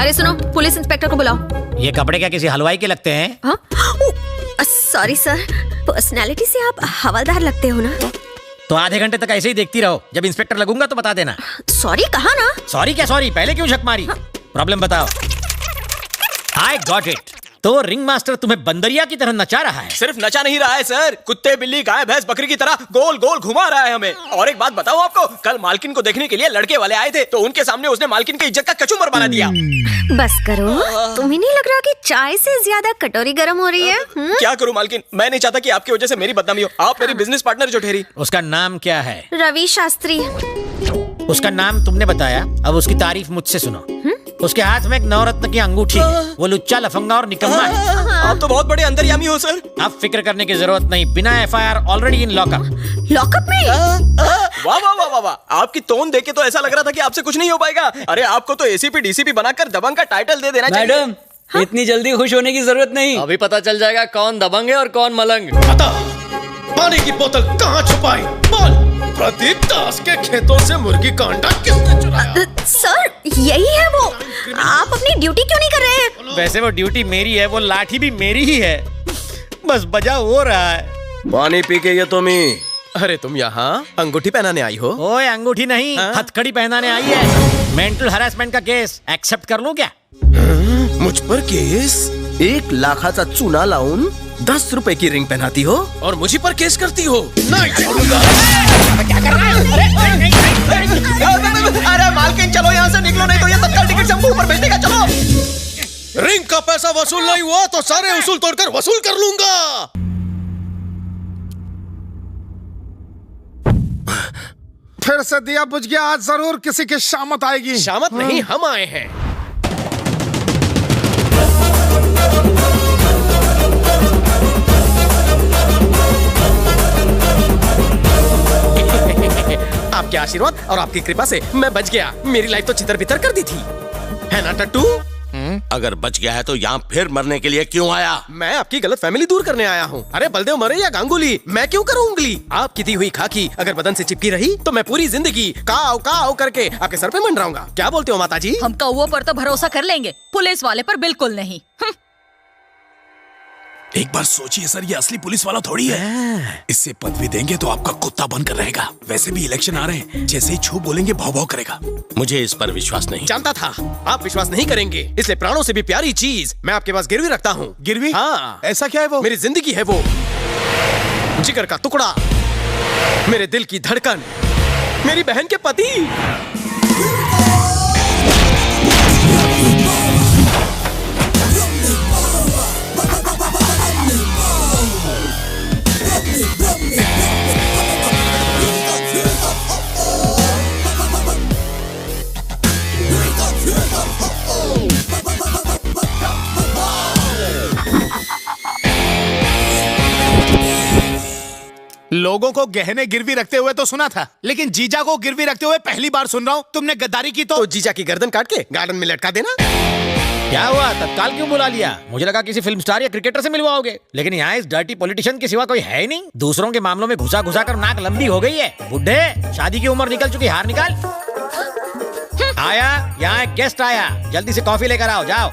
अरे सुनो, police inspector को बुलाओ। ये कपड़े क्या किसी हलवाई के लगते हैं? हाँ? सॉरी सर, पर्सनालिटी से आप हवलदार लगते हो ना। तो आधे घंटे तक ऐसे ही देखती रहो, जब इंस्पेक्टर लगूंगा तो बता देना। सॉरी कहा ना। सॉरी क्या सॉरी, पहले क्यों झक मारी? प्रॉब्लम बताओ। I got it. तो रिंग मास्टर तुम्हें बंदरिया की तरह नचा रहा है। सिर्फ नचा नहीं रहा है सर, कुत्ते बिल्ली गाय भैंस बकरी की तरह गोल गोल घुमा रहा है हमें। और एक बात बताओ आपको, कल मालकिन को देखने के लिए लड़के वाले आए थे, तो उनके सामने उसने मालकिन की इज्जत का कचूमर बना दिया। बस करो, तुम्हें नहीं लग रहा कि चाय से ज्यादा कटोरी गर्म हो रही है? क्या करूं मालकिन, मैं नहीं चाहता कि आपकी वजह से मेरी बदनामी हो। आप मेरी बिजनेस पार्टनर जो ठहरी। उसका नाम क्या है? रवि शास्त्री। उसका नाम तुमने बताया, अब उसकी तारीफ मुझसे सुनो। उसके हाथ में एक नवरत्न की अंगूठी है। वो लुच्चा लफंगा और निकम्मा है। आप तो बहुत बड़े अंतर्यामी हो सर। अब फिक्र करने की जरूरत नहीं, बिना FIR already in lockup. Lockup में? वाह वाह वाह वाह वाह, आपकी टोन देख के तो ऐसा लग रहा था कि आपसे कुछ नहीं हो पाएगा। अरे आपको तो एसीपी डीसीपी बनाकर दबंग का टाइटल दे देना चाहिए। मैडम, इतनी जल्दी खुश होने की जरूरत नहीं, अभी पता चल जाएगा कौन दबंग है और कौन मलंग। बता, पानी की बोतल कहाँ छुपाई? बोल। प्रदीप दास के खेतों से मुर्गी का अंडा किसने चुराया? सर, यही है वो। आप अपनी ड्यूटी क्यों नहीं कर रहे हैं? वैसे वो ड्यूटी मेरी है, वो लाठी भी मेरी ही है, बस बजा हो रहा है। पानी पी के ये अरे तुम यहाँ अंगूठी पहनाने आई हो? ओए अंगूठी नहीं, हथकड़ी पहनाने आई है। मेंटल हरासमेंट का केस एक्सेप्ट कर लूं क्या? मुझ पर केस? 1 लाखाचा चुना लावून 10 रुपए की रिंग पहनाती हो और मुझे पर केस करती हो? नहीं छोड़ूंगा। क्या कर रहा है? अरे मालकिन चलो यहाँ से निकलो, नहीं तो ये तत्काल टिकट से हमको ऊपर भेज देगा। चलो। रिंग का पैसा वसूल नहीं हुआ तो सारे उसूल तोड़कर वसूल कर लूंगा। फिर से दिया बुझ गया, आज जरूर किसी की शामत आएगी। शामत नहीं, हम आए हैं। आपके आशीर्वाद और आपकी कृपा से मैं बच गया। मेरी लाइफ तो चितर बितर कर दी थी, है ना टट्टू? अगर बच गया है तो यहाँ फिर मरने के लिए क्यों आया? मैं आपकी गलत फैमिली दूर करने आया हूँ। अरे बलदेव मरे या गांगुली, मैं क्यों करूँ उंगली? आपकी दी हुई खाकी अगर बदन से चिपकी रही तो मैं पूरी जिंदगी काव काव करके आपके सर पे मंडराऊंगा। क्या बोलते हो माता जी? हम कौवों पर तो भरोसा कर लेंगे, पुलिस वाले पर बिल्कुल नहीं। एक बार सोचिए सर, ये असली पुलिस वाला थोड़ी है। इससे पदवी देंगे तो आपका कुत्ता बनकर रहेगा। वैसे भी इलेक्शन आ रहे हैं, जैसे ही छू बोलेंगे भाव भाव करेगा। मुझे इस पर विश्वास नहीं। जानता था आप विश्वास नहीं करेंगे, इसलिए प्राणों से भी प्यारी चीज मैं आपके पास गिरवी रखता हूँ। गिरवी? हाँ। ऐसा क्या है वो? मेरी जिंदगी है वो, जिगर का टुकड़ा, मेरे दिल की धड़कन, मेरी बहन के पति। लोगों को गहने गिरवी रखते हुए तो सुना था, लेकिन जीजा को गिरवी रखते हुए पहली बार सुन रहा हूँ। तुमने गद्दारी की तो जीजा की गर्दन काट के गार्डन में लटका देना। क्या हुआ, तत्काल क्यों बुला लिया? मुझे लगा किसी फिल्म स्टार या क्रिकेटर से मिलवाओगे, लेकिन यहाँ इस डर्टी पॉलिटिशियन के सिवा कोई है ही नहीं। दूसरों के मामलों में घुसा घुसा कर नाक लंबी हो गई है। बुढ़े, शादी की उम्र निकल चुकी, हार निकाल। आया, यहाँ एक गेस्ट आया, जल्दी से कॉफी लेकर आओ। जाओ।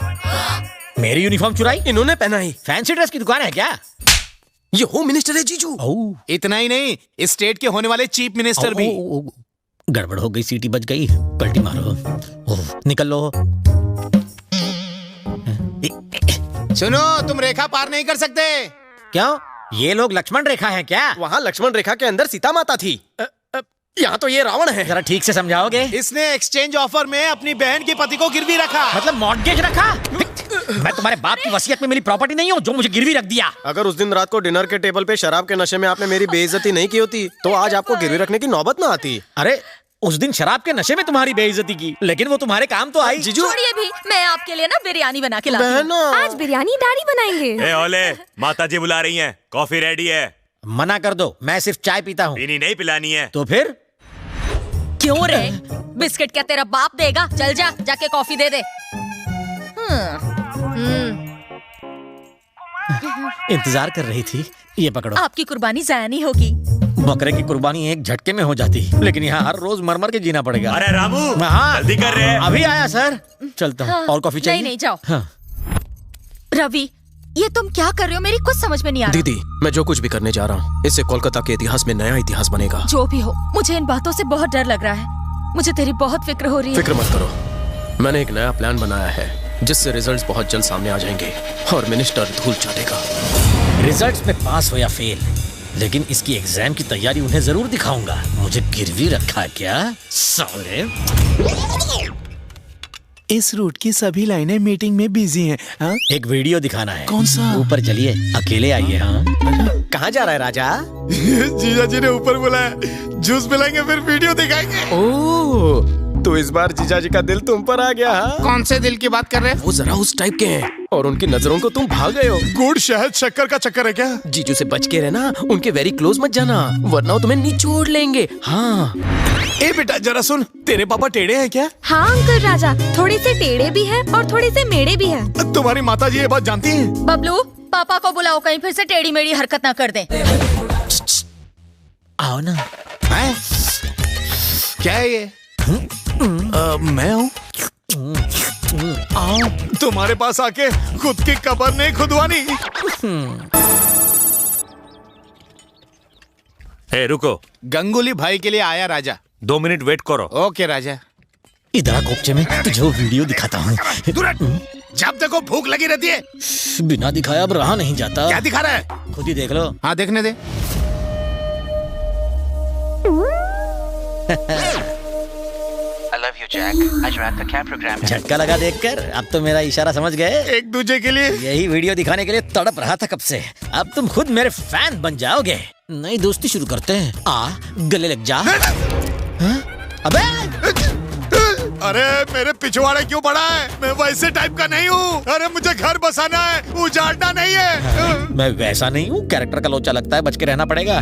मेरी यूनिफॉर्म चुराई? इन्होंने पहना ही। फैंसी ड्रेस की दुकान है क्या? ये होम मिनिस्टर है जीजू। इतना ही नहीं, इस स्टेट के होने वाले चीफ मिनिस्टर भी। गड़बड़ हो गई, सीटी बज गई, पलटी मारो। निकल लो। सुनो, तुम रेखा पार नहीं कर सकते। क्यों? ये लोग लक्ष्मण रेखा है क्या? वहाँ लक्ष्मण रेखा के अंदर सीता माता थी, यहाँ तो ये रावण है। जरा ठीक से समझाओगे? इसने एक्सचेंज ऑफर में अपनी बहन के पति को गिरवी रखा। मतलब मॉर्गेज रखा? मैं तुम्हारे बाप की वसीयत में मिली प्रॉपर्टी नहीं हूँ जो मुझे गिरवी रख दिया। अगर उस दिन रात को डिनर के टेबल पे शराब के नशे में आपने मेरी बेइज्जती नहीं की होती तो आज आपको गिरवी रखने की नौबत ना आती। अरे उस दिन शराब के नशे में तुम्हारी बेइज्जती की, लेकिन वो तुम्हारे काम तो आई। जीजू छोड़िए भी, मैं आपके लिए ना बिरयानी बना के लाती हूँ। आज बिरयानी दाढ़ी बनाएंगे। ओले, माता जी बुला रही हैं, कॉफी रेडी है। मना कर दो, मैं सिर्फ चाय पीता हूँ। पीनी नहीं, पिलानी है। तो फिर क्यों रे? बिस्किट क्या तेरा बाप देगा? चल जा, जाके कॉफी दे दे। इंतजार कर रही थी, ये पकड़ो। आपकी कुर्बानी जाया नहीं होगी। बकरे की कुर्बानी एक झटके में हो जाती, लेकिन यहाँ हर रोज मर मर के जीना पड़ेगा। अरे रामू, हाँ जल्दी कर रहे हैं। अभी आया सर, चलता हूँ। और कॉफी चाहिए? नहीं जाओ। हाँ। रवि, ये तुम क्या कर रहे हो? मेरी कुछ समझ में नहीं आ रहा। दीदी, मैं जो कुछ भी करने जा रहा हूँ, इससे कोलकाता के इतिहास में नया इतिहास बनेगा। जो भी हो, मुझे इन बातों से बहुत डर लग रहा है। मुझे तेरी बहुत फिक्र हो रही है। फिक्र मत करो, मैंने एक नया प्लान बनाया है जिससे रिजल्ट्स बहुत जल्द सामने आ जाएंगे और मिनिस्टर धूल चाटेगा। रिजल्ट्स में पास हो या फेल, लेकिन इसकी एग्जाम की तैयारी उन्हें जरूर दिखाऊंगा। मुझे गिरवी रखा क्या साले? इस रूट की सभी लाइनें मीटिंग में बिजी हैं। हाँ? एक वीडियो दिखाना है। कौन सा? ऊपर चलिए, अकेले आइए। हाँ कहाँ जा रहा है राजा? जीजा जी ने ऊपर बुलाया, जूस पिलाएंगे फिर वीडियो दिखाएंगे। ओह, तो इस बार जीजा जी का दिल तुम पर आ गया। हाँ? कौन से दिल की बात कर रहे हैं? वो जरा उस टाइप के हैं और उनकी नजरों को तुम भाग गए हो। गुड़ शहद शक्कर का चक्कर है क्या? जीजू से बच के रहना, उनके वेरी क्लोज मत जाना, वरना वो तुम्हें निचोड़ लेंगे। हाँ। ए बेटा जरा सुन, तेरे पापा टेढ़े हैं क्या? हाँ अंकल राजा, थोड़े से टेढ़े भी हैं और थोड़े से मेढ़े भी हैं। तुम्हारी माता जी ये बात जानती है? बबलू, पापा को बुलाओ, कहीं फिर से टेढ़ी मेढ़ी हरकत ना कर दे। आओ ना। हैं? क्या है ये? मैं हूँ। आओ, तुम्हारे पास आके खुद की कब्र नहीं खुदवानी। ए रुको, गंगुली भाई के लिए आया राजा। 2 मिनट वेट करो। ओके राजा। इधर आ कोपचे में, तुझे वो वीडियो दिखाता हूँ। जब देखो भूख लगी रहती है। बिना दिखाया अब रहा नहीं जाता। क्या दिखा रहा है? खुद ही देख लो। हाँ देखने दे। I love you, Jack. आज रात का क्या प्रोग्राम है? झटका लगा देखकर, अब तो मेरा इशारा समझ गए। एक दूसरे के लिए यही वीडियो दिखाने के लिए तड़प रहा था कब से। अब तुम खुद मेरे फैन बन जाओगे। नई दोस्ती शुरू करते हैं। आ गले लग जा। हाँ? अबे अरे मेरे पिछवाड़े क्यों पड़ा है? मैं वैसे टाइप का नहीं हूँ। अरे मुझे घर बसाना है, उजाड़ना नहीं है। मैं वैसा नहीं हूँ, कैरेक्टर का लोचा लगता है, बच के रहना पड़ेगा।